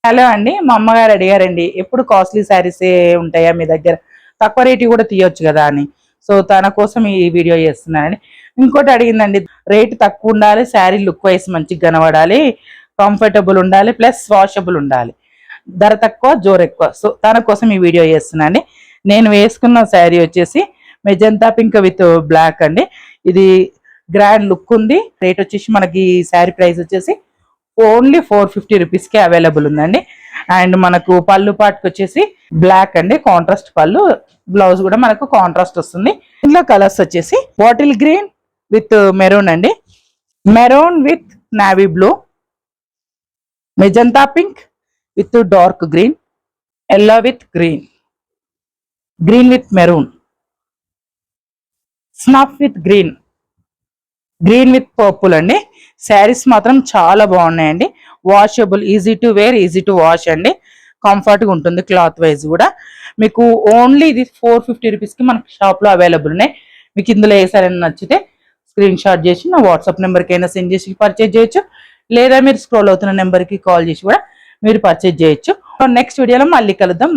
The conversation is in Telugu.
హలో అండి, మా అమ్మగారు అడిగారండి ఎప్పుడు కాస్ట్లీ శారీస్ ఉంటాయా మీ దగ్గర, తక్కువ రేటు కూడా తీయొచ్చు కదా అని. సో తన కోసం ఈ వీడియో చేస్తున్నానండి. ఇంకోటి అడిగిందండి, రేటు తక్కువ ఉండాలి, శారీ లుక్ వైజ్ మంచిగా కనబడాలి, కంఫర్టబుల్ ఉండాలి, ప్లస్ వాషబుల్ ఉండాలి, ధర తక్కువ జోరు ఎక్కువ. సో తన కోసం ఈ వీడియో చేస్తున్నాండి. నేను వేసుకున్న శారీ వచ్చేసి మెజంతా పింక్ విత్ బ్లాక్ అండి. ఇది గ్రాండ్ లుక్ ఉంది. రేట్ వచ్చేసి మనకి శారీ ప్రైస్ వచ్చేసి ఓన్లీ 450 రూపీస్కి అవైలబుల్ ఉందండి. అండ్ మనకు పళ్ళు పాటుకు వచ్చేసి బ్లాక్ అండి, కాంట్రాస్ట్ పళ్ళు, బ్లౌజ్ కూడా మనకు కాంట్రాస్ట్ వస్తుంది. ఇందులో కలర్స్ వచ్చేసి బాటిల్ గ్రీన్ విత్ మెరూన్ అండి, maroon with navy blue, magenta pink with dark green, yellow with green, green with maroon, snuff with green, green with purple అండి. శారీస్ మాత్రం చాలా బాగున్నాయండి. Washable, easy to wear, easy to wash అండి. కంఫర్ట్గా ఉంటుంది క్లాత్ వైజ్ కూడా. మీకు ఓన్లీ ఇది 450 రూపీస్కి మనకి షాప్లో అవైలబుల్ ఉన్నాయి. మీకు ఇందులో ఏ సారీ నచ్చితే స్క్రీన్ షాట్ చేసి నా వాట్సాప్ నెంబర్కి అయినా సెండ్ చేసి పర్చేజ్ చేయొచ్చు, లేదా మీరు స్క్రోల్ అవుతున్న నెంబర్కి కాల్ చేసి కూడా మీరు పర్చేజ్ చేయొచ్చు. నెక్స్ట్ వీడియోలో మళ్ళీ కలుద్దాం.